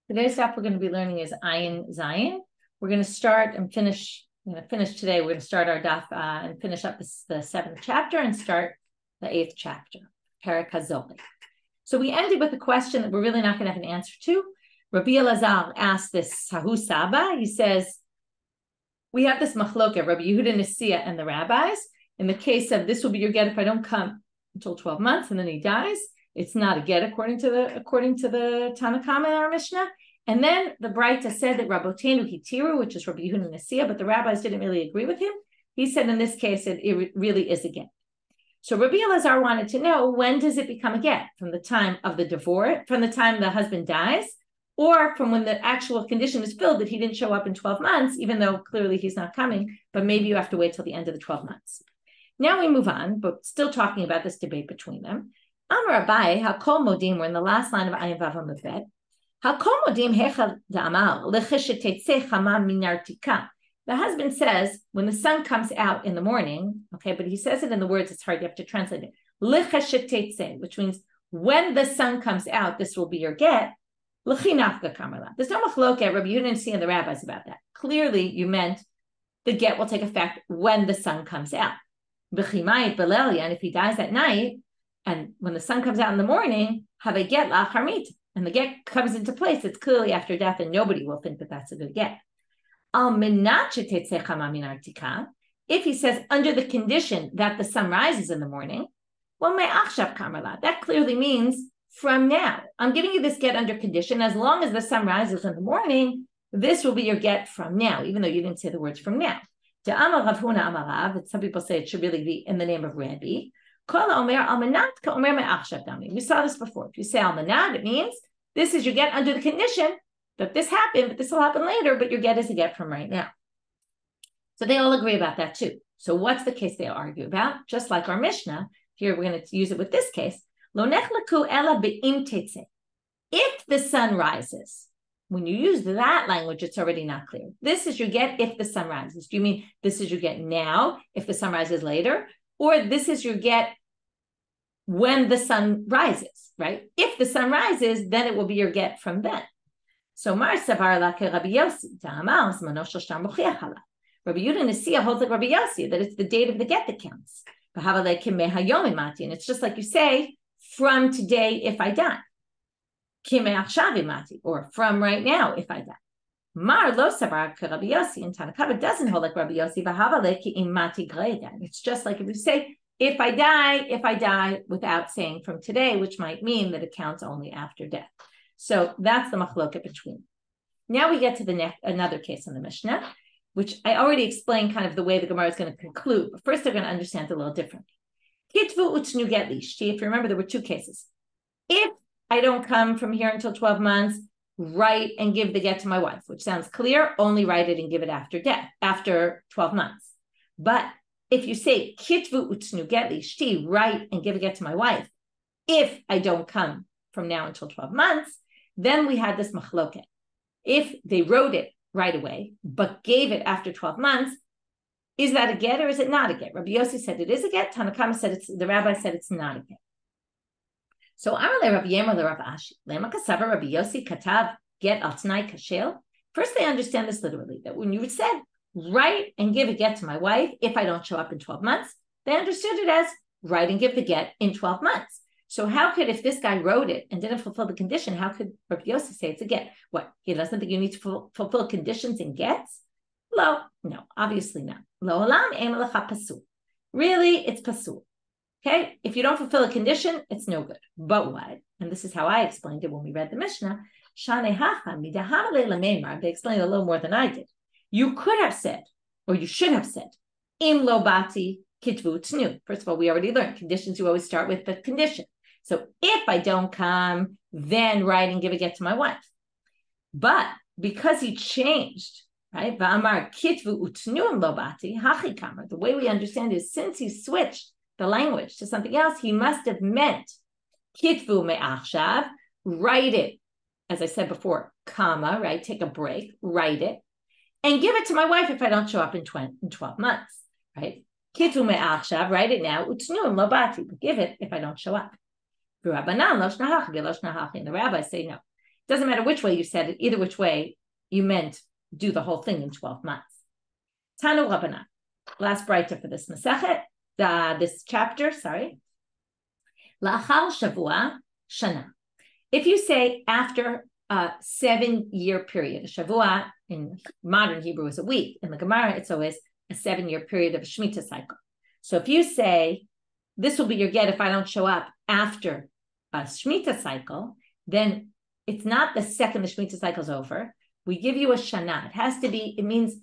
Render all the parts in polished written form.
Today's daf we're going to be learning is Ayin Zayin. We're going to start and finish. We're going to finish today. We're going to start our daf and finish up the 7th chapter and start the 8th chapter, Perek HaZoli. So we ended with a question that we're really not going to have an answer to. Rabbi Elazar asked this Sahu Saba. He says, we have this machloket, Rabbi Yehuda Nesiya and the rabbis. In the case of this will be your get if I don't come until 12 months and then he dies. It's not a get according to the Tanakama in our Mishnah. And then the Braita said that Rabbotenu Hitiru, which is Rabbi Yehuda Nesiya, but the rabbis didn't really agree with him. He said in this case it really is a get. So Rabbi Elazar wanted to know, when does it become a get? From the time of the divorce, from the time the husband dies, or from when the actual condition is filled that he didn't show up in 12 months, even though clearly he's not coming, but maybe you have to wait till the end of the 12 months. Now we move on, but still talking about this debate between them. Amar Abai, Hakol Modim, we're in the last line of Ayin Vav Amaved. Hakol Modim Hechal Da'amar, Lecheshetetse Chama Minartika. The husband says, when the sun comes out in the morning, okay, but he says it in the words, it's hard, you have to translate it. Lecheshetetse, which means when the sun comes out, this will be your get. L'chinafka Kamarla. There's no machloket, Rabbi Yehuda and the rabbis about that. Clearly, you meant the get will take effect when the sun comes out. B'chimayit Belelia, and if he dies at night, and when the sun comes out in the morning, have a get la'acharmit, and the get comes into place. It's clearly after death, and nobody will think that that's a good get. If he says under the condition that the sun rises in the morning, well, that clearly means from now. I'm giving you this get under condition. As long as the sun rises in the morning, this will be your get from now, even though you didn't say the words from now. Some people say it should really be in the name of Rabbi. We saw this before. If you say almanat, it means this is your get under the condition that this happened, but this will happen later, but your get is a get from right now. So they all agree about that too. So what's the case they argue about? Just like our Mishnah, here we're going to use it with this case. If the sun rises, when you use that language, it's already not clear. This is your get if the sun rises. Do you mean this is your get now if the sun rises later? Or this is your get when the sun rises, right? If the sun rises, then it will be your get from then. So Mar Savar Lake Rabbi Yossi, Ta'amal Zmano Shel Shtar Mochiach Hala. Rabbi Yehuda Nesiya holds like Rabbi Yossi that it's the date of the get that counts. And it's just like you say, from today if I die. Or from right now if I die. Mar lo savar Rabbi Yossi, and Tanakama doesn't hold like Rabbi Yossi. It's just like if you say, if I die without saying from today, which might mean that it counts only after death. So that's the machloket between. Now we get to another case in the Mishnah, which I already explained kind of the way the Gemara is going to conclude. But first, they're going to understand it a little differently. If you remember, there were two cases. If I don't come from here until 12 months, write and give the get to my wife, which sounds clear. Only write it and give it after death, after 12 months. But if you say kitvu utnu get lishti, write and give a get to my wife, if I don't come from now until 12 months, then we had this machloket. If they wrote it right away, but gave it after 12 months, is that a get or is it not a get? Rabbi Yossi said it is a get. Tanakama said the rabbi said it's not a get. So Amalei Rabbi Yemer le Rav Ashi, Lema Kasava Rabbi Yossi Katav get al Tnai Kashel. First, they understand this literally, that when you said, write and give a get to my wife if I don't show up in 12 months, they understood it as write and give the get in 12 months. So how could, if this guy wrote it and didn't fulfill the condition, how could Rabbi Yossi say it's a get? What, he doesn't think you need to fulfill conditions in gets? No, obviously not. Lo olam ein lecha pasul. Really, it's pasul. Okay, if you don't fulfill a condition, it's no good. But what? And this is how I explained it when we read the Mishnah. They explained it a little more than I did. You could have said, or you should have said, im lo bati kitvu tnu. First of all, we already learned conditions. You always start with the condition. So if I don't come, then write and give a get to my wife. But because he changed, right? Va'amar kitvu utnu im lo bati hachi kamar. The way we understand is since he switched the language to something else, he must have meant kitvu me'achshav, write it, as I said before, comma, right? Take a break, write it, and give it to my wife if I don't show up in 12 months, right? Kitvu me'achshav, write it now, utnu lo bati, but give it if I don't show up. And the rabbis say no. Doesn't matter which way you said it, either which way you meant do the whole thing in 12 months. Tanu Rabbanit. Last braita for this Masechet, this chapter, sorry. La'achar shavua shana. If you say after a 7-year period, a shavua in modern Hebrew is a week. In the Gemara, it's always a 7-year period of a Shemitah cycle. So if you say, this will be your get if I don't show up after a Shemitah cycle, then it's not the second the Shemitah cycle is over. We give you a shana. It has to be, it means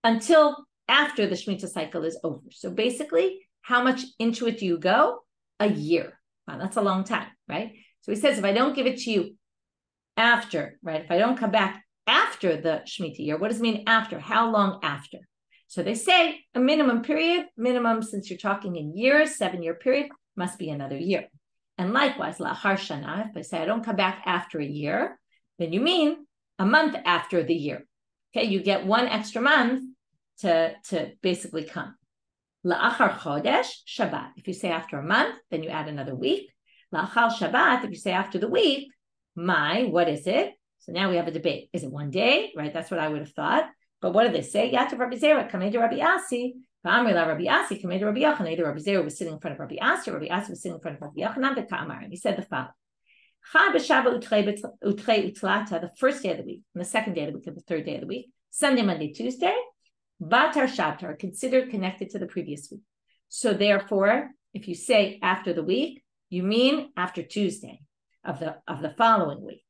until after the Shemitah cycle is over. So basically, how much into it do you go? A year. Wow, that's a long time, right? So he says, if I don't give it to you after, right? If I don't come back after the Shemitah year, what does it mean after? How long after? So they say a minimum period, minimum, since you're talking in years, 7-year period, must be another year. And likewise, la'achar shana, if I say I don't come back after a year, then you mean a month after the year. Okay, you get 1 extra month to basically come. La'achar chodesh, Shabbat. If you say after a month, then you add another week. La'achar Shabbat, if you say after the week, what is it? So now we have a debate. Is it 1 day? Right, that's what I would have thought. But what do they say? Yatav Rabbi Zera, Kamei de Rabbi Asi, V'amri la Rabbi Asi, Kamei de Rabbi Yochanan. Either Rabbi Zera was sitting in front of Rabbi Asi, or Rabbi Asi was sitting in front of Rabbi Yochanan, V'ka'amar. And he said the following. Chai b'Shabbat utrei utlata, the first day of the week, and the second day of the week, and the third day of the week, Sunday, Monday, Tuesday, Batar Shabtar, considered connected to the previous week. So therefore, if you say after the week, you mean after Tuesday of the following week.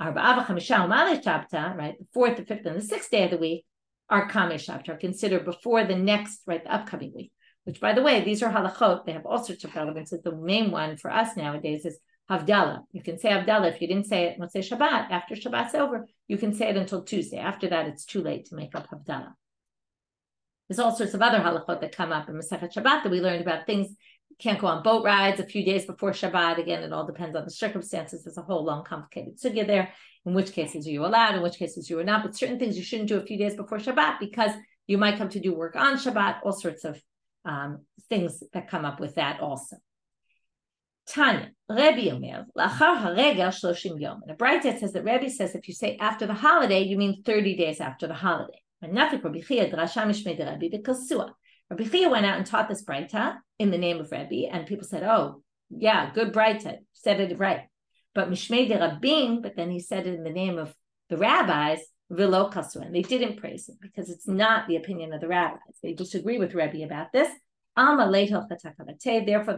Arba'a v'chamisha u'malei Shabta, right? The 4th, the 5th, and the 6th day of the week are Kamei Shabtar, considered before the next, right, the upcoming week. Which, by the way, these are halachot. They have all sorts of relevance. The main one for us nowadays is Havdalah. You can say Havdalah if you didn't say it, let's say Shabbat. After Shabbat's over, you can say it until Tuesday. After that, it's too late to make up Havdalah. There's all sorts of other halachot that come up in Masechet Shabbat that we learned about things. You can't go on boat rides a few days before Shabbat. Again, it all depends on the circumstances. There's a whole long, complicated sugya there. In which cases are you allowed? In which cases you are not? But certain things you shouldn't do a few days before Shabbat because you might come to do work on Shabbat. All sorts of things that come up with that also. Tanya, Rebbe Omer, Lachar Haregel Shloshim Yom. And a Braita says that Rebbe says if you say after the holiday, you mean 30 days after the holiday. And Nafik Rabbi Chia Drasha Mishmei de Rebbe B'Kosua. Rabbi Chia went out and taught this Braita in the name of Rebbe, and people said, "Oh, yeah, good Braita, said it right." But Mishmei de Rabbim, but then he said it in the name of the rabbis, V'lo Kasua, and they didn't praise him because it's not the opinion of the rabbis. They disagree with Rebbe about this. Therefore, the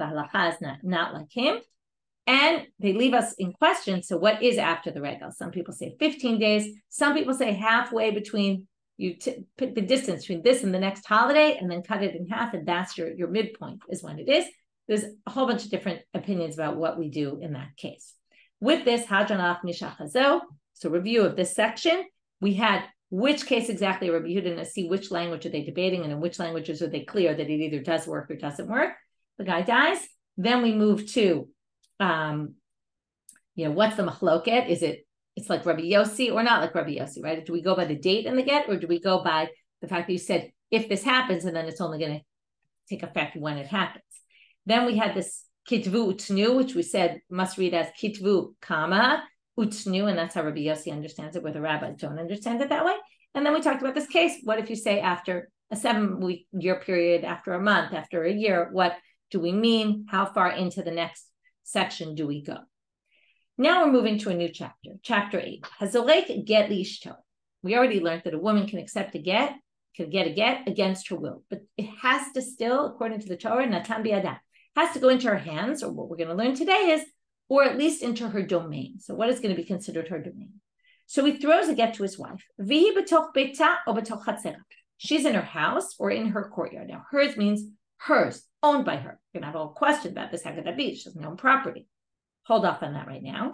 halacha is not like him. And they leave us in question. So what is after the regal? Some people say 15 days. Some people say halfway between, you pick the distance between this and the next holiday and then cut it in half. And that's your midpoint is when it is. There's a whole bunch of different opinions about what we do in that case. With this, Hadran Mishachazo, so review of this section, we had which case exactly Rabbi Yehuda and see which language are they debating and in which languages are they clear that it either does work or doesn't work. The guy dies. Then we move to, what's the machloket? It's like Rabbi Yossi or not like Rabbi Yossi, right? Do we go by the date in the get or do we go by the fact that you said, if this happens, and then it's only going to take effect when it happens. Then we had this kitvu utnu, which we said must read as kitvu kama utnu, and that's how Rabbi Yossi understands it, where the rabbis don't understand it that way. And then we talked about this case. What if you say after a 7-year period, after a month, after a year, what do we mean? How far into the next section do we go? Now we're moving to a new chapter, chapter 8. Hazorek get lishto. We already learned that a woman can accept a get, can get a get against her will, but it has to still, according to the Torah, natan biyadah, has to go into her hands, or what we're going to learn today is, or at least into her domain. So what is going to be considered her domain? So he throws a get to his wife. Vihi b'toch beita or b'toch chatzera. She's in her house or in her courtyard. Now, hers means hers, owned by her. You're going to have a whole question about this. How could that be? She doesn't own property. Hold off on that right now.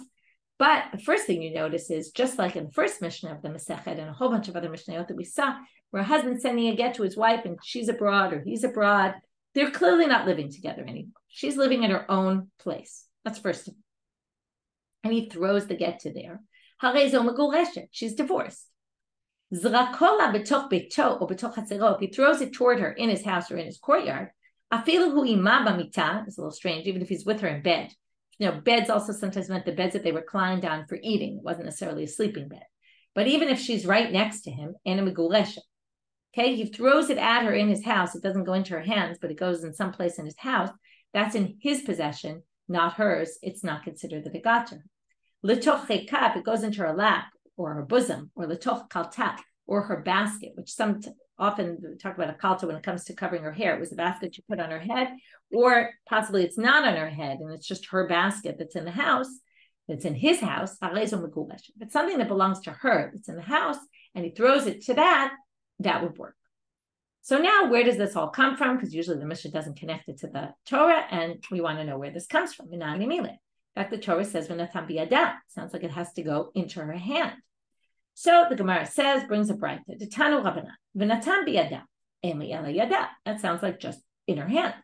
But the first thing you notice is, just like in the first Mishnah of the Masechet and a whole bunch of other Mishnayot that we saw, where a husband sending a get to his wife and she's abroad or he's abroad, they're clearly not living together anymore. She's living in her own place. That's first of all. And he throws the get to there. She's divorced. If he throws it toward her in his house or in his courtyard, it's a little strange, even if he's with her in bed. Beds also sometimes meant the beds that they reclined on for eating. It wasn't necessarily a sleeping bed. But even if she's right next to him, okay, he throws it at her in his house. It doesn't go into her hands, but it goes in some place in his house. That's in his possession, not hers. It's not considered that it got to her. L'toch chekaf, it goes into her lap or her bosom, or l'toch kalta, or her basket, which often we talk about a kalta when it comes to covering her hair. It was a basket you put on her head, or possibly it's not on her head and it's just her basket that's in the house, that's in his house. But something that belongs to her that's in the house, and he throws it to that would work. So now, where does this all come from? Because usually the Mishnah doesn't connect it to the Torah, and we want to know where this comes from. In fact, the Torah says, "V'natan biyada." Sounds like it has to go into her hand. So the Gemara brings a brayta. D'tanu Rabbanit, v'natan biyada, emi ela yada. That sounds like just in her hand.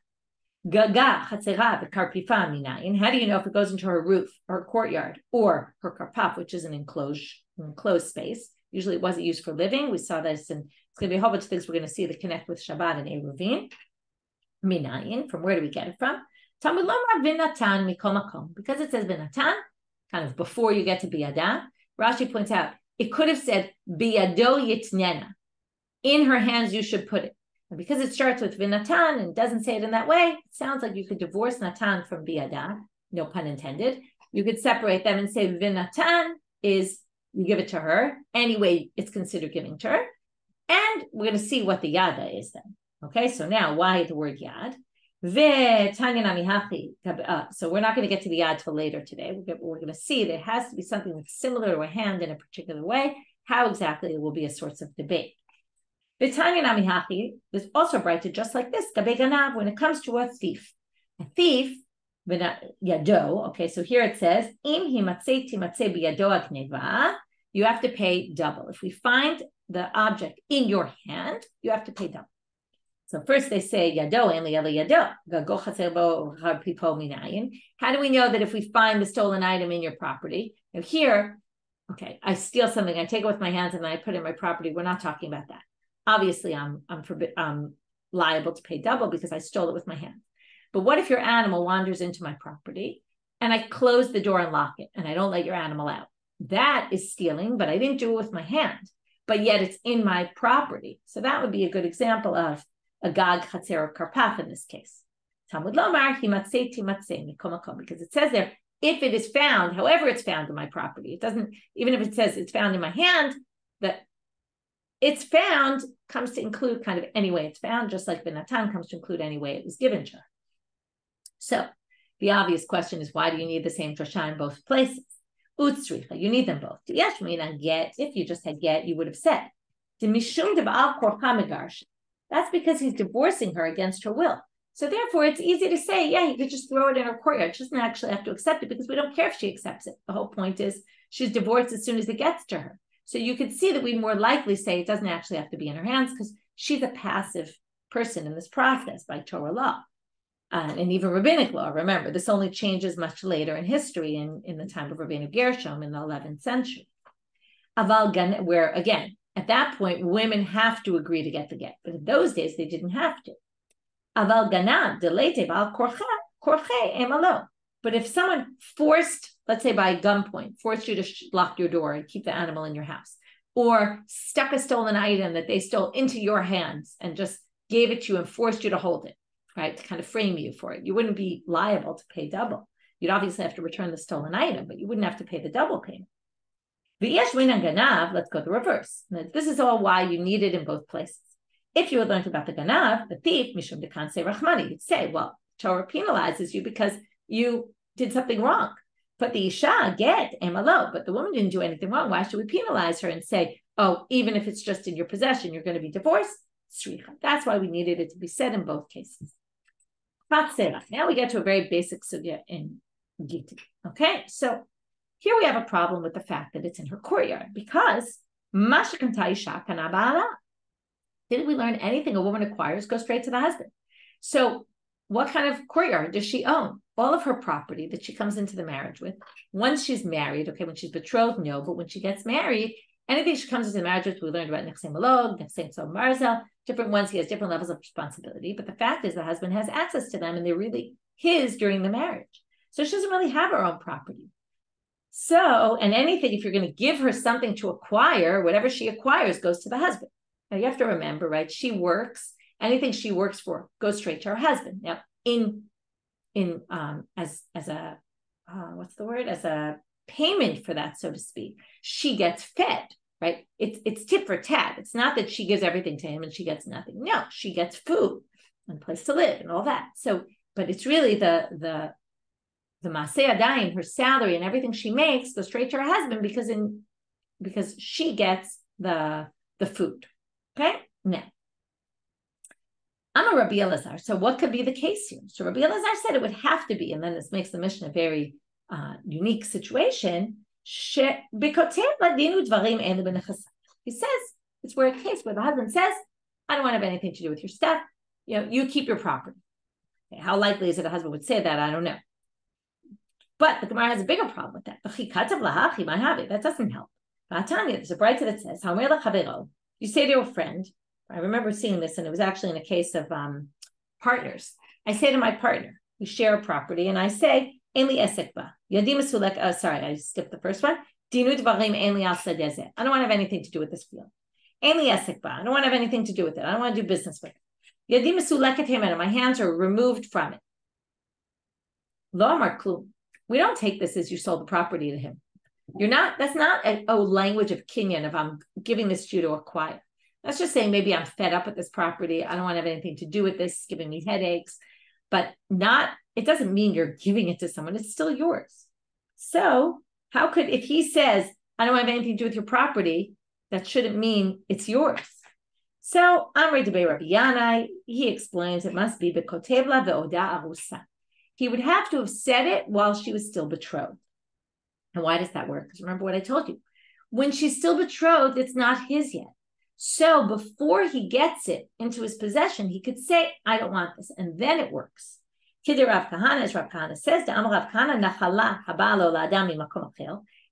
Gaga chatzera v'karpifa minayin. How do you know if it goes into her roof, or her courtyard, or her karpaf, which is an enclosed space? Usually it wasn't used for living. We saw this, and it's going to be a whole bunch of things we're going to see that connect with Shabbat and Eruvin. Minayin, from where do we get it from? Talmud lomar v'natan mikol makom. Because it says v'natan, kind of before you get to biyada, Rashi points out, it could have said biyado yitnena. In her hands you should put it. And because it starts with v'natan and doesn't say it in that way, it sounds like you could divorce natan from biyada, no pun intended. You could separate them and say v'natan is you give it to her. Anyway, it's considered giving to her. And we're going to see what the yada is then. Okay, so now why the word yad? So we're not going to get to the yad till later today. We're going to see there has to be something that's similar to a hand in a particular way. How exactly it will be a source of debate. There's also brighter just like this. When it comes to a thief. A thief, yado. Okay, so here it says, you have to pay double. If we find the object in your hand, you have to pay double. So first they say yado and yado. How do we know that if we find the stolen item in your property? Now here, okay, I steal something, I take it with my hands and I put it in my property. We're not talking about that. Obviously, I'm liable to pay double because I stole it with my hands. But what if your animal wanders into my property and I close the door and lock it and I don't let your animal out? That is stealing, but I didn't do it with my hand. But yet it's in my property. So that would be a good example of a gag, chatzer, or karpaf in this case. Talmud lomar himatzei timatzei mikom makom, because it says there, if it is found, however it's found in my property, it doesn't, even if it says it's found in my hand, that it's found comes to include kind of any way it's found, just like the natan comes to include any way it was given to her. So the obvious question is, why do you need the same drasha in both places? Utsricha, you need them both. Yes, get. If you just had get, you would have said. That's because he's divorcing her against her will. So therefore, it's easy to say, yeah, you could just throw it in her courtyard. She doesn't actually have to accept it because we don't care if she accepts it. The whole point is she's divorced as soon as it gets to her. So you could see that we more likely say it doesn't actually have to be in her hands because she's a passive person in this process by Torah law. And even rabbinic law. Remember, this only changes much later in history in the time of Rabbeinu Gershom in the 11th century. Where, again, at that point, women have to agree to get the get. But in those days, they didn't have to. But if someone forced, let's say by gunpoint, forced you to lock your door and keep the animal in your house, or stuck a stolen item that they stole into your hands and just gave it to you and forced you to hold it, right, to kind of frame you for it, you wouldn't be liable to pay double. You'd obviously have to return the stolen item, but you wouldn't have to pay the double payment. Let's go the reverse. Now, this is all why you need it in both places. If you had learned about the ganav, the thief, mishum dekan say rachmani, you'd say, well, Torah penalizes you because you did something wrong. But the isha, get, emalo, but the woman didn't do anything wrong. Why should we penalize her and say, oh, even if it's just in your possession, you're going to be divorced? That's why we needed it to be said in both cases. Now we get to a very basic sugya in Gittin. Okay, so here we have a problem with the fact that it's in her courtyard because didn't we learn anything a woman acquires goes straight to the husband? So what kind of courtyard does she own? All of her property that she comes into the marriage with. Once she's married, okay, when she's betrothed, no, but when she gets married, anything she comes into the marriage with, we learned about Nechsei Malog, Nechsei Tzom Marzel, different ones, he has different levels of responsibility. But the fact is the husband has access to them and they're really his during the marriage. So she doesn't really have her own property. So, and anything, if you're going to give her something to acquire, whatever she acquires goes to the husband. Now you have to remember, right? She works, anything she works for goes straight to her husband. Now, as a what's the word? As a payment for that, so to speak, she gets fed, right? It's tit for tat. It's not that she gives everything to him and she gets nothing. No, she gets food and a place to live and all that. So, but it's really the Maseh Adayim, her salary and everything she makes goes straight to her husband because she gets the food. Okay? Now, I'm a Rabbi Elazar. So what could be the case here? So Rabbi Elazar said it would have to be, and then this makes the Mishnah a very unique situation. He says it's where a case where the husband says, I don't want to have anything to do with your stuff. You keep your property. Okay, how likely is it a husband would say that? I don't know. But the Gemara has a bigger problem with that. That doesn't help. There's a brighter that says, you say to a friend, I remember seeing this, and it was actually in a case of partners. I say to my partner, we share a property, and I say, sorry, I skipped the first one. I don't want to have anything to do with this field. I don't want to have anything to do with it. I don't want to do business with it. My hands are removed from it. We don't take this as you sold the property to him. That's not a language of kinyan, of I'm giving this to you to acquire. That's just saying maybe I'm fed up with this property. I don't want to have anything to do with this. It's giving me headaches, but it doesn't mean you're giving it to someone. It's still yours. So if he says, I don't want to have anything to do with your property, that shouldn't mean it's yours. So Amrei Debei Rabbi Yanai, he explains it must be Bekotevla ve'oda arusa. He would have to have said it while she was still betrothed. And why does that work? Because remember what I told you. When she's still betrothed, it's not his yet. So before he gets it into his possession, he could say, I don't want this. And then it works. Kidder Rav Kahana, as Rav Kahana says,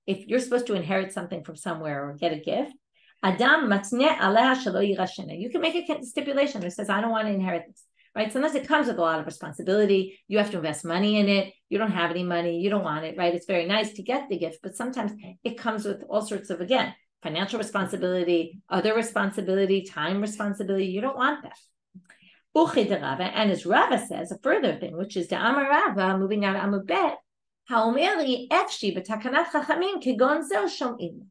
if you're supposed to inherit something from somewhere or get a gift, Adam you can make a stipulation that says, I don't want to inherit this. Right? Sometimes it comes with a lot of responsibility. You have to invest money in it. You don't have any money. You don't want it, right? It's very nice to get the gift, but sometimes it comes with all sorts of, again, financial responsibility, other responsibility, time responsibility. You don't want that. And as Rava says, a further thing, which is the Amar Rava, moving out of Amud Bet, Haomeri Efshi b'takanat chachamim kegon zel shom'im.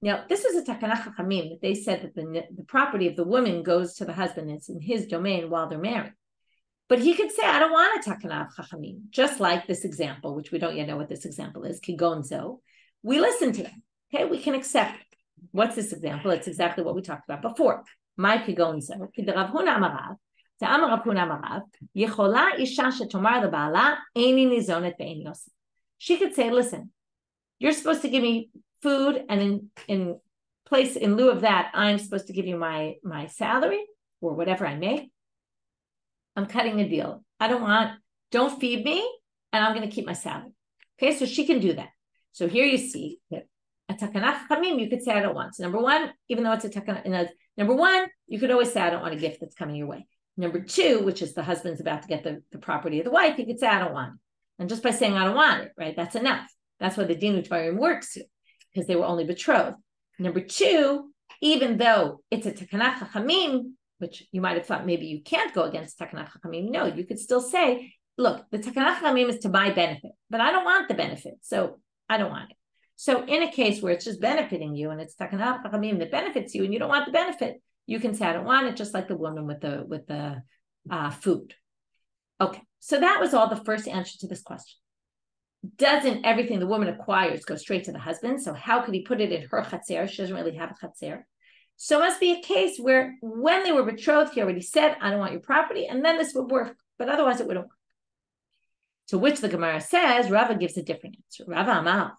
Now, this is a takanat chachamim that they said that the property of the woman goes to the husband. It's in his domain while they're married. But he could say, I don't want a takanat chachamim, just like this example, which we don't yet know what this example is, kegon zel. We listen to them. Okay, we can accept it. What's this example? It's exactly what we talked about before. My kegon zel, Rav Huna amarav, ta'amar Rav Huna amarav, yechola isha shetomar leba'ala, eini nizonet ve'eini yosef. She could say, listen, you're supposed to give me food, and in lieu of that, I'm supposed to give you my salary or whatever I make. I'm cutting a deal. Don't feed me, and I'm going to keep my salary. Okay, so she can do that. So here you see that a takanat chachamim, you could say I don't want. So number one, even though it's a takanat, number one, you could always say I don't want a gift that's coming your way. Number two, which is the husband's about to get the property of the wife, you could say I don't want it. And just by saying I don't want it, right, that's enough. That's why the dinu tvarim works too, because they were only betrothed. Number two, even though it's a takanat chachamim, which you might have thought maybe you can't go against takanat chachamim, no, you could still say, look, the takanat chachamim is to my benefit, but I don't want the benefit, so I don't want it. So in a case where it's just benefiting you and it's takanat chachamim that benefits you and you don't want the benefit, you can say I don't want it, just like the woman with the food. Okay, so that was all the first answer to this question. Doesn't everything the woman acquires go straight to the husband? So how could he put it in her chatzer? She doesn't really have a chatzer. So it must be a case where when they were betrothed, he already said, I don't want your property, and then this would work, but otherwise it wouldn't work. To which the Gemara says, Rava gives a different answer. Rava Amal,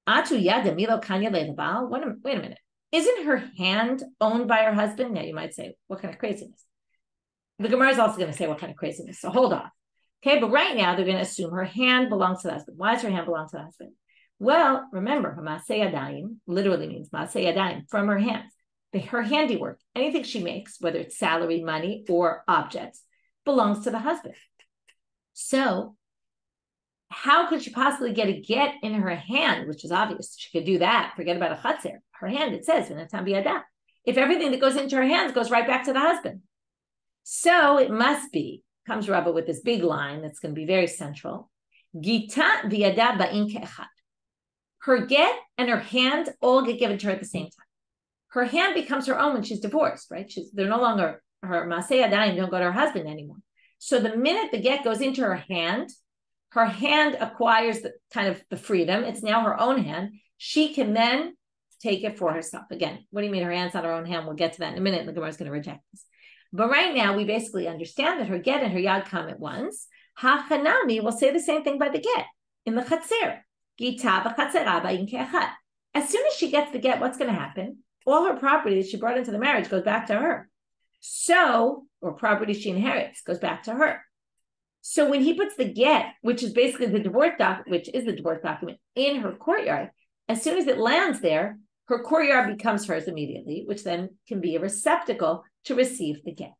Atu yada milo kanya le'labal. Wait a minute. Isn't her hand owned by her husband? Now you might say, what kind of craziness? The Gemara is also going to say what kind of craziness. So hold on. Okay, but right now they're going to assume her hand belongs to the husband. Why does her hand belong to the husband? Well, remember, Maseh Yadayim literally means Maseh Yadayim, from her hands. Her handiwork, anything she makes, whether it's salary, money, or objects, belongs to the husband. So how could she possibly get a get in her hand, which is obvious. She could do that. Forget about a chatzer. Her hand, it says, if everything that goes into her hands goes right back to the husband. So it must be, comes Rabba with this big line that's going to be very central. Gita v'yada ba'in ke'echad. Her get and her hand all get given to her at the same time. Her hand becomes her own when she's divorced, right? They're no longer her masei yadayim, don't go to her husband anymore. So the minute the get goes into her hand acquires the freedom. It's now her own hand. She can then take it for herself. Again, what do you mean her hand's not her own hand? We'll get to that in a minute, and the Gemara is going to reject this. But right now, we basically understand that her get and her yad come at once. Ha-chanami will say the same thing by the get in the chatzer. Gita v'chatzera ba'in ke'echad. As soon as she gets the get, what's going to happen? All her property that she brought into the marriage goes back to her. So, or property she inherits goes back to her. So when he puts the get, which is basically the divorce document, in her courtyard, as soon as it lands there, her courtyard becomes hers immediately, which then can be a receptacle to receive the get.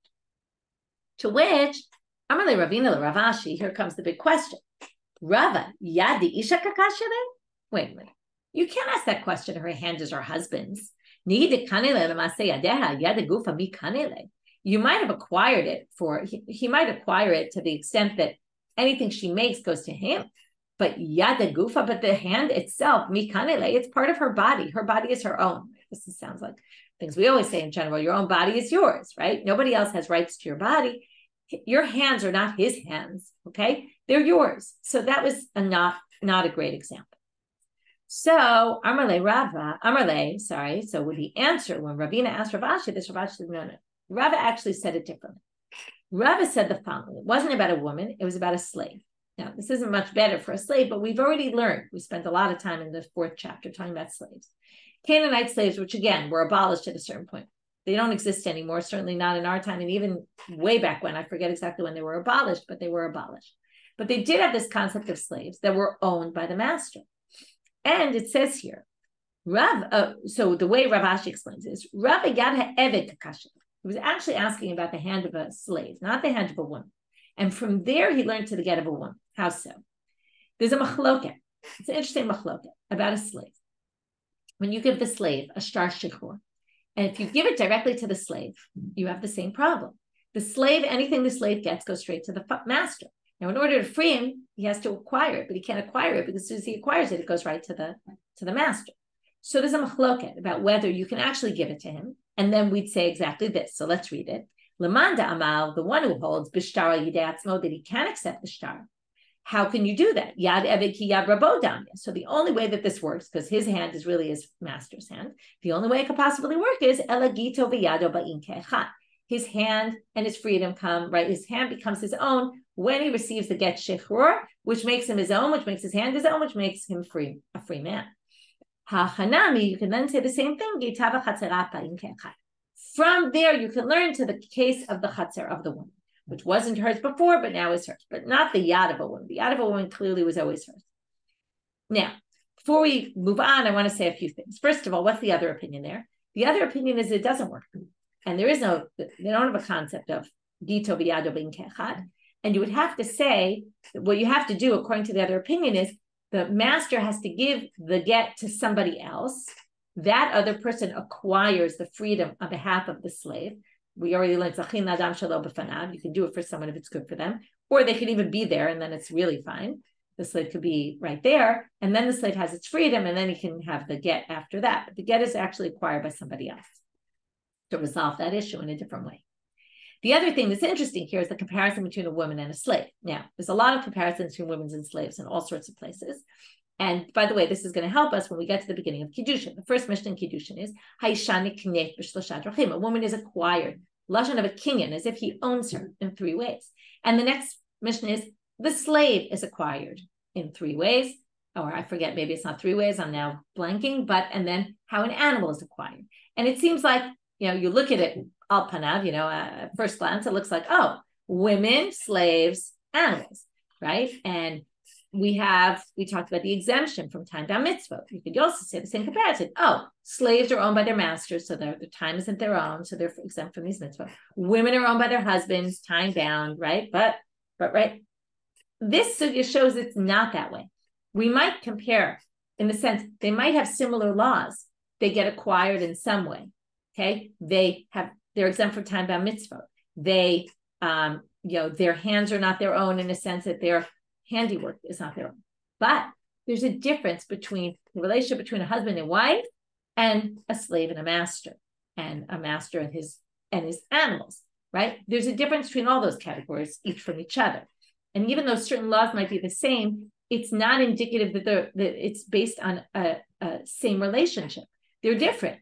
To which, Amalei Ravina Ravashi, here comes the big question. Rava, yadi isha kakashele? Wait a minute. You can't ask that question. Her hand is her husband's. You might have acquired it he might acquire it to the extent that anything she makes goes to him. But yada gufa, but the hand itself, mikanele, it's part of her body. Her body is her own. This sounds like things we always say in general. Your own body is yours, right? Nobody else has rights to your body. Your hands are not his hands, okay? They're yours. So that was not a great example. So so would he answer when Ravina asked Ravashi this? Ravashi said, no. Rava actually said it differently. Rava said the following. It wasn't about a woman. It was about a slave. Now, this isn't much better for a slave, but we've already learned. We spent a lot of time in the 4th chapter talking about slaves. Canaanite slaves, which again, were abolished at a certain point. They don't exist anymore, certainly not in our time. And even way back when, I forget exactly when they were abolished, but they were abolished. But they did have this concept of slaves that were owned by the master. And it says here, so the way Rav Ashi explains this, Rav Yad Ha'eved Kakasha. He was actually asking about the hand of a slave, not the hand of a woman. And from there, he learned to the get of a woman. How so? There's a machloket. It's an interesting machloket about a slave. When you give the slave a shtar shichur, and if you give it directly to the slave, you have the same problem. The slave, anything the slave gets goes straight to the master. Now, in order to free him, he has to acquire it, but he can't acquire it because as soon as he acquires it, it goes right to the master. So there's a machloket about whether you can actually give it to him. And then we'd say exactly this. So let's read it. Lamanda Amal, the one who holds Bishtara Yidatzmo, that he can accept the shtar. How can you do that? Yad Eved Ki Yad Rabo Damya. So the only way that this works, because his hand is really his master's hand, the only way it could possibly work is Elagito V'Yado Ba'in Ke'echad. His hand and his freedom come, right? His hand becomes his own when he receives the get shechur, which makes him his own, which makes his hand his own, which makes him free, a free man. Ha-chanami, you can then say the same thing. From there, you can learn to the case of the chatzer of the woman, which wasn't hers before, but now is hers, but not the yad of a woman. The yad of a woman clearly was always hers. Now, before we move on, I want to say a few things. First of all, what's the other opinion there? The other opinion is it doesn't work. And they don't have a concept of gito v'yado b'in ke'echad. And you would have to say, what you have to do, according to the other opinion, is the master has to give the get to somebody else. That other person acquires the freedom on behalf of the slave. We already learned, Zachin Adam Shalo B'fanav. You can do it for someone if it's good for them. Or they could even be there, and then it's really fine. The slave could be right there, and then the slave has its freedom, and then he can have the get after that. But the get is actually acquired by somebody else to resolve that issue in a different way. The other thing that's interesting here is the comparison between a woman and a slave. Now, there's a lot of comparisons between women and slaves in all sorts of places. And by the way, this is going to help us when we get to the beginning of Kiddushin. The first Mishnah in Kiddushin is, a woman is acquired, lashon of a kinyan, as if he owns her in 3 ways. And the next Mishnah is, the slave is acquired in 3 ways. Or I forget, maybe it's not 3 ways, I'm now blanking, and then how an animal is acquired. And it seems like, you look at it, al panav, at first glance, it looks like, women, slaves, animals, right? And we talked about the exemption from time-bound mitzvot. You could also say the same comparison. Slaves are owned by their masters, so their time isn't their own, so they're exempt from these mitzvot. Women are owned by their husbands, time-bound, right? But right, this sugya shows it's not that way. We might compare in the sense they might have similar laws. They get acquired in some way. Okay, they're exempt from time by mitzvah. They, their hands are not their own in a sense that their handiwork is not their own. But there's a difference between the relationship between a husband and wife and a slave and a master and his animals, right? There's a difference between all those categories, each from each other. And even though certain laws might be the same, it's not indicative that it's based on a same relationship. They're different.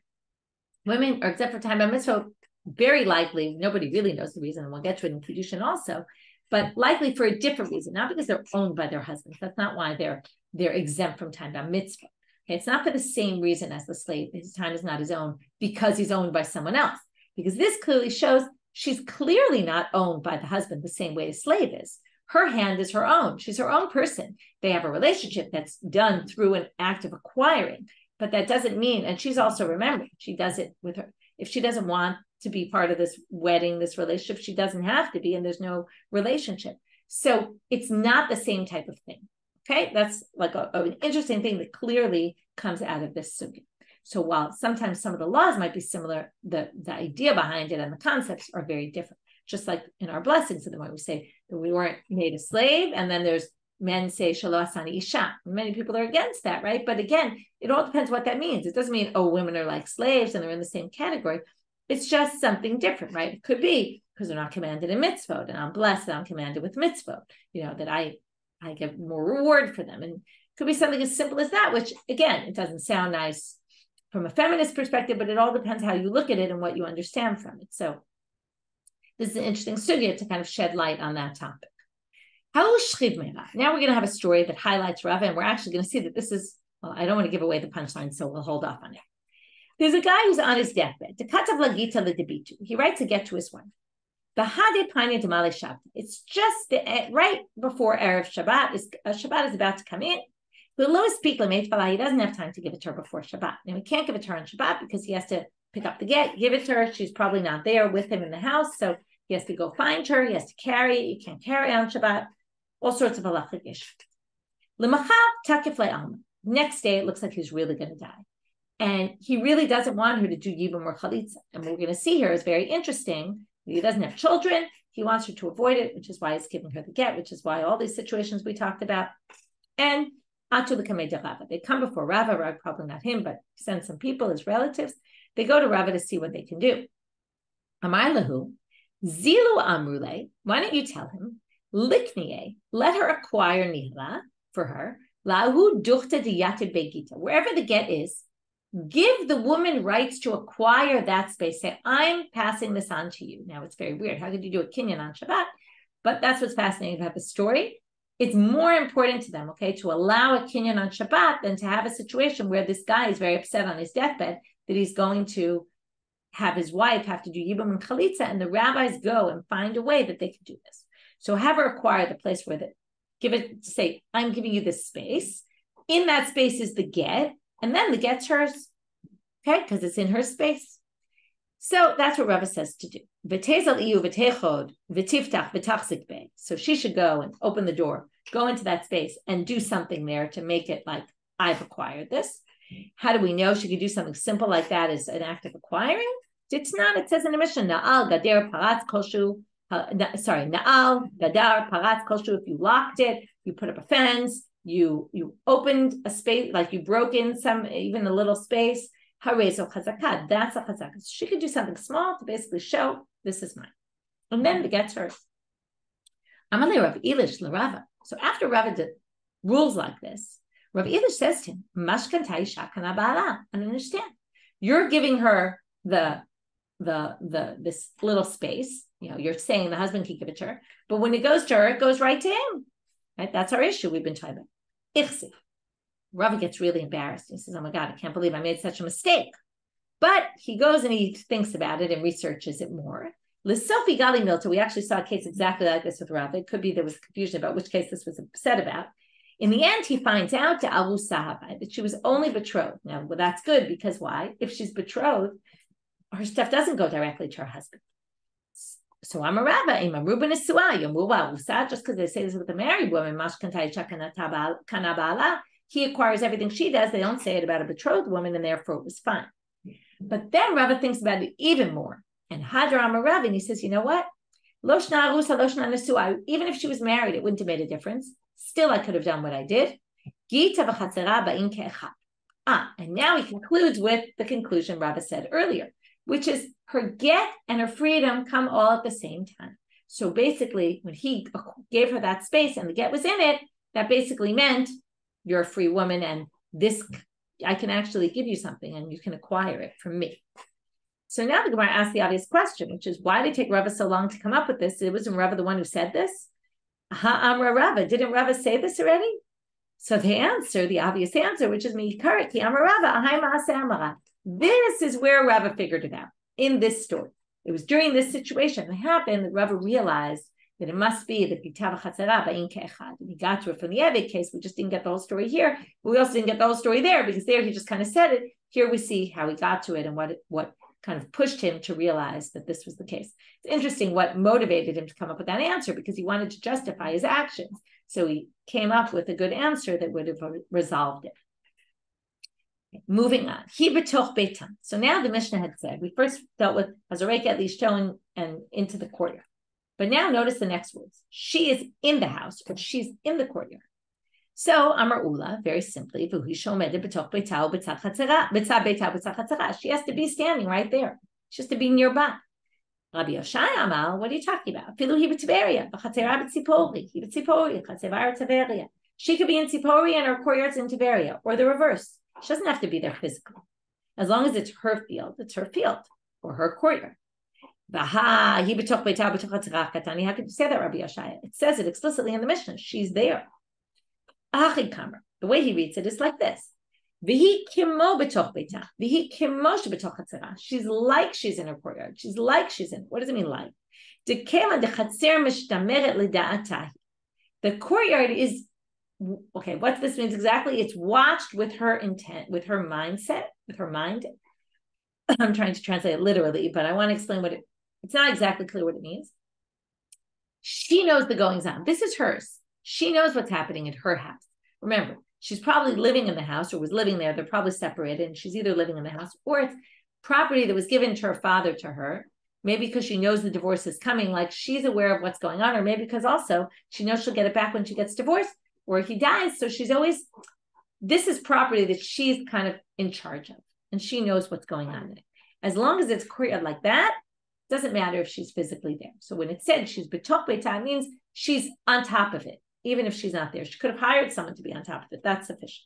Women are exempt from time by mitzvah, very likely, nobody really knows the reason, and we'll get to it in Kedushin also, but likely for a different reason, not because they're owned by their husbands. That's not why they're exempt from time by mitzvah. Okay, it's not for the same reason as the slave. His time is not his own because he's owned by someone else. Because this clearly shows she's clearly not owned by the husband the same way a slave is. Her hand is her own. She's her own person. They have a relationship that's done through an act of acquiring. But that doesn't mean, and she's also remembering, she does it with her. If she doesn't want to be part of this wedding, this relationship, she doesn't have to be, and there's no relationship. So it's not the same type of thing. Okay, that's like an interesting thing that clearly comes out of this sugya. So while sometimes some of the laws might be similar, the idea behind it and the concepts are very different. Just like in our blessings of the way we say that we weren't made a slave, and then there's men say shelo asani isha. Many people are against that, right? But again, it all depends what that means. It doesn't mean, women are like slaves and they're in the same category. It's just something different, right? It could be because they're not commanded in mitzvot, and I'm blessed that I'm commanded with mitzvot, that I get more reward for them. And it could be something as simple as that, which again, it doesn't sound nice from a feminist perspective, but it all depends how you look at it and what you understand from it. So this is an interesting sugya to kind of shed light on that topic. Now we're going to have a story that highlights Rava, and we're actually going to see that this is, I don't want to give away the punchline, so we'll hold off on it. There's a guy who's on his deathbed. He writes a get to his wife. It's just right before Erev Shabbat. Shabbat is about to come in. He doesn't have time to give it to her before Shabbat. And we can't give it to her on Shabbat because he has to pick up the get, give it to her. She's probably not there with him in the house, so he has to go find her. He has to carry it. You can't carry on Shabbat. All sorts of halachic issues. Next day, it looks like he's really going to die. And he really doesn't want her to do yibum or chalitza. And what we're going to see here is very interesting. He doesn't have children. He wants her to avoid it, which is why he's giving her the get, which is why all these situations we talked about. And they come before Rava, probably not him, but send some people, his relatives. They go to Rava to see what they can do. Amar lahu, zilu amrule, why don't you tell him, likniye, let her acquire nihla for her, lahu duchta diyate begita, wherever the get is, give the woman rights to acquire that space. Say, I'm passing this on to you. Now, it's very weird. How could you do a kinyan on Shabbat? But that's what's fascinating about the story. It's more important to them, okay, to allow a kinyan on Shabbat than to have a situation where this guy is very upset on his deathbed that he's going to have his wife have to do yibum and chalitza, and the rabbis go and find a way that they can do this. So have her acquire the place where say, I'm giving you this space. In that space is the get, and then the get's hers, okay, because it's in her space. So that's what Rava says to do. So she should go and open the door, go into that space and do something there to make it like, I've acquired this. How do we know she could do something simple like that as an act of acquiring? It's not. It says in the Mishnah, Na'al gadar paratz koshu. Na'al gadar paratz koshu. If you locked it, you put up a fence, you opened a space, like you broke in even a little space. Harezo chazakah. That's a chazakah. So she could do something small to basically show this is mine, and then the get's hers. Amalei Rav Elish l'Rava. So after Rava did rules like this, Rav Elish says to him, "Mashkantai shakana ba'ala." And understand, you're giving her this little space. You're saying the husband can give it to her, but when it goes to her, it goes right to him. Right? That's our issue. We've been talking about. Ichsi. Rava gets really embarrassed. He says, "Oh my God, I can't believe I made such a mistake." But he goes and he thinks about it and researches it more. L'Sofi Gali Milta, we actually saw a case exactly like this with Rava. It could be there was confusion about which case this was said about. In the end, he finds out to Abu Sahabai that she was only betrothed. Now, well, that's good because why? If she's betrothed, her stuff doesn't go directly to her husband. So I'm a rabbi. Just because they say this with a married woman, he acquires everything she does. They don't say it about a betrothed woman, and therefore it was fine. But then Rava thinks about it even more. And Hadran a Rava, and he says, you know what? Even if she was married, it wouldn't have made a difference. Still, I could have done what I did. And now he concludes with the conclusion Rava said earlier, which is her get and her freedom come all at the same time. So basically, when he gave her that space and the get was in it, that basically meant you're a free woman, and this, I can actually give you something and you can acquire it from me. So now the Gemara asks the obvious question, which is, why did it take Rava so long to come up with this? It wasn't Rava the one who said this. Ha'amra Rava. Didn't Rava say this already? So the answer, the obvious answer, which is Mikarati Amra Rava, Ahai Ma'aseh Amara. This is where Rava figured it out in this story. It was during this situation that happened that Rava realized that it must be the Gittin Chatzara Ba'in Ke'echad. And he got to it from the Eved case. We just didn't get the whole story here. But we also didn't get the whole story there, because there he just kind of said it. Here we see how he got to it and what kind of pushed him to realize that this was the case. It's interesting what motivated him to come up with that answer, because he wanted to justify his actions. So he came up with a good answer that would have resolved it. Moving on. He betoch beitan. So now the Mishnah had said, we first dealt with Hazareka at least showing and into the courtyard. But now notice the next words. She is in the house, but she's in the courtyard. So Amar Ula, very simply, she has to be standing right there. She has to be nearby. Rabbi Yoshai Amal, what are you talking about? She could be in Tzipori and her courtyard's in Tiberia, or the reverse. She doesn't have to be there physically. As long as it's her field, or her courtyard. How could you say that, Rabbi Yoshai? It says it explicitly in the Mishnah. She's there. The way he reads it is like this. She's like she's in her courtyard. She's like she's in. What does it mean like? The courtyard is, okay, what this means exactly, it's watched with her intent, with her mindset, with her mind. I'm trying to translate it literally, but I want to explain what it's not exactly clear what it means. She knows the goings on. This is hers. She knows what's happening in her house. Remember, she's probably living in the house or was living there. They're probably separated, and she's either living in the house or it's property that was given to her father to her. Maybe because she knows the divorce is coming, like she's aware of what's going on, or maybe because also she knows she'll get it back when she gets divorced or he dies. So she's always, this is property that she's kind of in charge of, and she knows what's going on in it. As long as it's courtyard like that, it doesn't matter if she's physically there. So when it said she's betoch beita, it means she's on top of it. Even if she's not there, she could have hired someone to be on top of it. That's sufficient.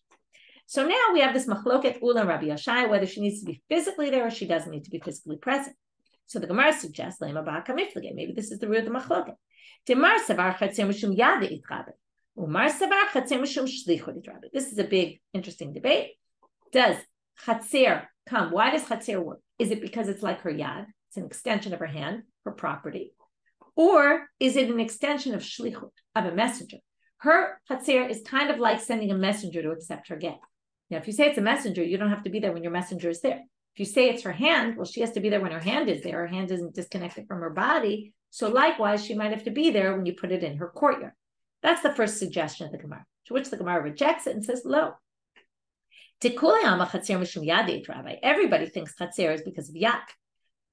So now we have this machloket Ula and Rabbi Yoshai, whether she needs to be physically there or she doesn't need to be physically present. So the Gemara suggests, maybe this is the root of the machloket. This is a big, interesting debate. Does chatzer come? Why does chatzer work? Is it because it's like her yad? It's an extension of her hand, her property. Or is it an extension of shlichut, of a messenger? Her chatzer is kind of like sending a messenger to accept her get. Now, if you say it's a messenger, you don't have to be there when your messenger is there. If you say it's her hand, well, she has to be there when her hand is there. Her hand isn't disconnected from her body. So likewise, she might have to be there when you put it in her courtyard. That's the first suggestion of the Gemara, to which the Gemara rejects it and says, lo. Everybody thinks chatzer is because of yad.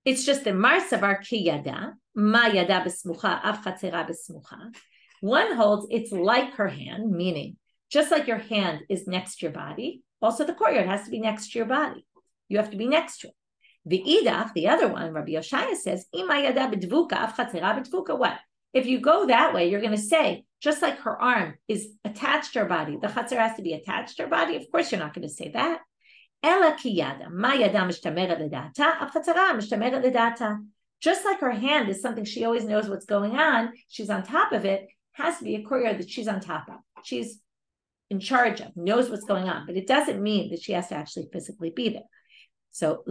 It's just the mar savar ki yada, ma yada besmucha, av chatzera besmucha. One holds it's like her hand, meaning just like your hand is next to your body, also the courtyard has to be next to your body. You have to be next to it. The idach, the other one, Rabbi Yoshaya says, ima yada bedvuka, av chatzera bedvuka. What? If you go that way, you're going to say, just like her arm is attached to her body, the chatzera has to be attached to her body. Of course, you're not going to say that. Just like her hand is something she always knows what's going on, she's on top of it, has to be a courtyard that she's on top of. She's in charge of, knows what's going on, but it doesn't mean that she has to actually physically be there. So,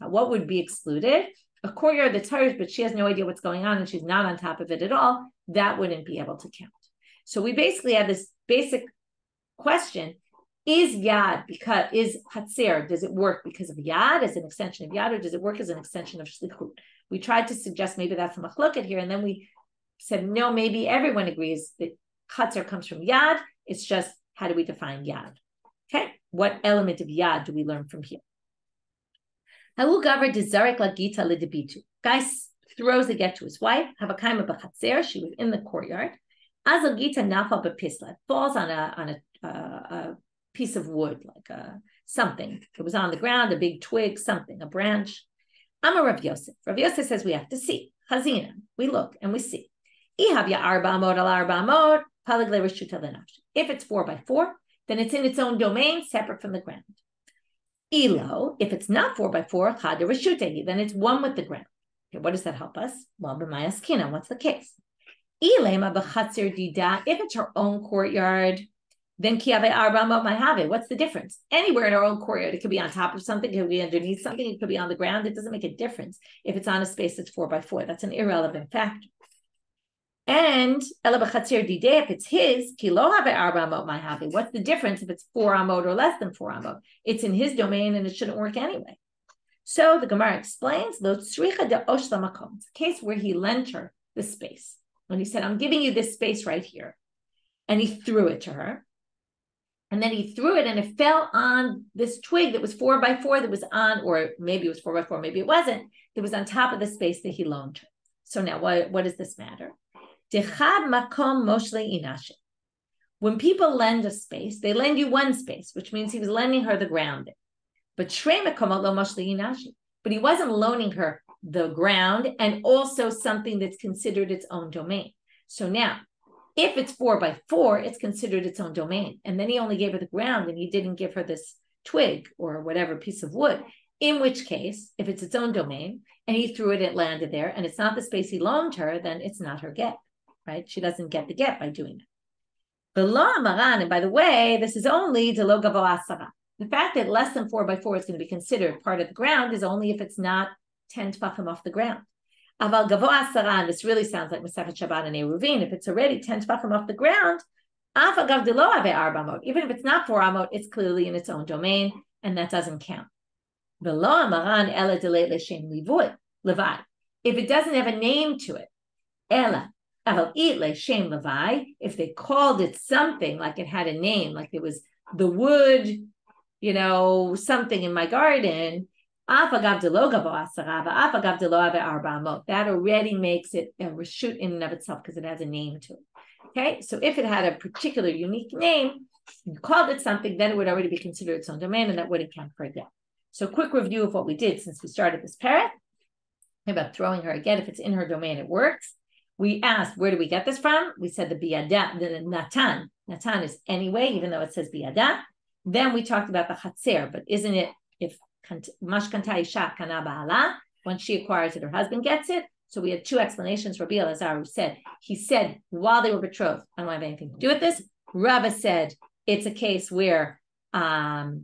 what would be excluded? A courtyard that's hers, but she has no idea what's going on and she's not on top of it at all, that wouldn't be able to count. So we basically have this basic question. Is yad, is chatzer, does it work because of yad as an extension of yad, or does it work as an extension of shlichut? We tried to suggest maybe that's a machloket here, and then we said, no, maybe everyone agrees that chatzar comes from yad. It's just, how do we define yad? Okay, what element of yad do we learn from here? Guy throws a get to his wife. She was in the courtyard. Falls on a piece of wood, like something. It was on the ground, a big twig, something, a branch. Amar Rav Yosef. Rav Yosef says we have to see. Chazina. We look and we see. If it's 4x4, then it's in its own domain, separate from the ground. Elo, if it's not 4x4, then it's one with the ground. Okay, what does that help us? Well, b'mayaskina, what's the case? If it's her own courtyard, then what's the difference? Anywhere in our own courtyard, it could be on top of something, it could be underneath something, it could be on the ground. It doesn't make a difference if it's on a space that's 4x4. That's an irrelevant factor. And if it's his, what's the difference if it's 4 amot or less than 4 amot? It's in his domain and it shouldn't work anyway. So the Gemara explains, it's a case where he lent her the space. When he said, I'm giving you this space right here. And he threw it to her. And then he threw it and it fell on this twig that was 4x4 that was on, or maybe it was 4x4, maybe it wasn't, that was on top of the space that he loaned her. So now what does this matter? When people lend a space, they lend you one space, which means he was lending her the ground. But he wasn't loaning her the ground and also something that's considered its own domain. So now, if it's 4x4, it's considered its own domain. And then he only gave her the ground and he didn't give her this twig or whatever piece of wood. In which case, if it's its own domain and he threw it, it landed there, and it's not the space he loaned her, then it's not her get, right? She doesn't get the get by doing it. And by the way, this is only de lo gavo asara. The fact that less than 4x4 is going to be considered part of the ground is only if it's not 10 tefachim off the ground. Aval gavo asara, and this really sounds like Masechet Shabbat and Eruvin. If it's already 10 tefachim off the ground, even if it's not 4 amot, it's clearly in its own domain, and that doesn't count. If it doesn't have a name to it, if they called it something, like it had a name, like it was the wood, something in my garden, that already makes it a reshut in and of itself because it has a name to it. Okay, so if it had a particular unique name, you called it something, then it would already be considered its own domain, and that wouldn't count for a get. So quick review of what we did since we started this parak about throwing her again. If it's in her domain, it works. We asked, where do we get this from? We said the biyada, the natan. Natan is anyway, even though it says biyada. Then we talked about the chatzer, but isn't it if mashkanta isha kana ba'ala, when she acquires it, her husband gets it? So we had two explanations. Rabbi Elazar said, he said while they were betrothed, I don't have anything to do with this. Rava said it's a case where no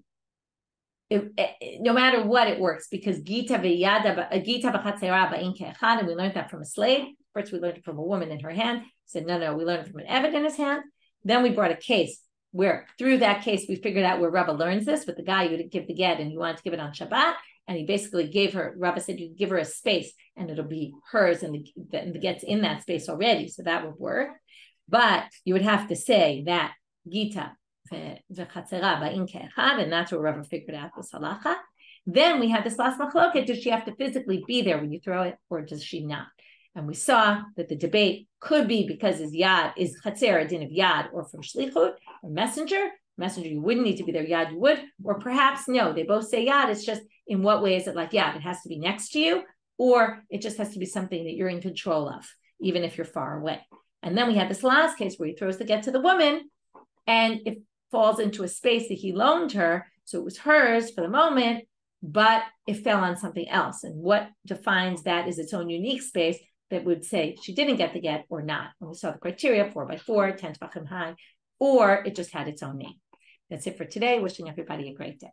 matter what, it works because Gita v'chatzera ba'in ke'echad, and we learned that from a slave. First, we learned it from a woman in her hand. We said, no, we learned it from an Eved in his hand. Then we brought a case where through that case, we figured out where Rava learns this with the guy who didn't give the get and he wanted to give it on Shabbat. And he basically gave her, Rava said, you can give her a space and it'll be hers and the get's in that space already. So that would work. But you would have to say that Gita v'chatzera ba'in ke'echad, and that's where Rava figured out this halacha. Then we had this last machloket. Does she have to physically be there when you throw it, or does she not? And we saw that the debate could be because is chatzer a din of yad, or from shlichut, or messenger. Messenger, you wouldn't need to be there. Yad, you would. Or perhaps no, they both say yad. It's just in what way is it like yad? It has to be next to you, or it just has to be something that you're in control of, even if you're far away. And then we had this last case where he throws the get to the woman, and it falls into a space that he loaned her, so it was hers for the moment, but it fell on something else. And what defines that is its own unique space that would say she didn't get the get or not. And we saw the criteria, 4x4, 10 tefachim high, or it just had its own name. That's it for today. Wishing everybody a great day.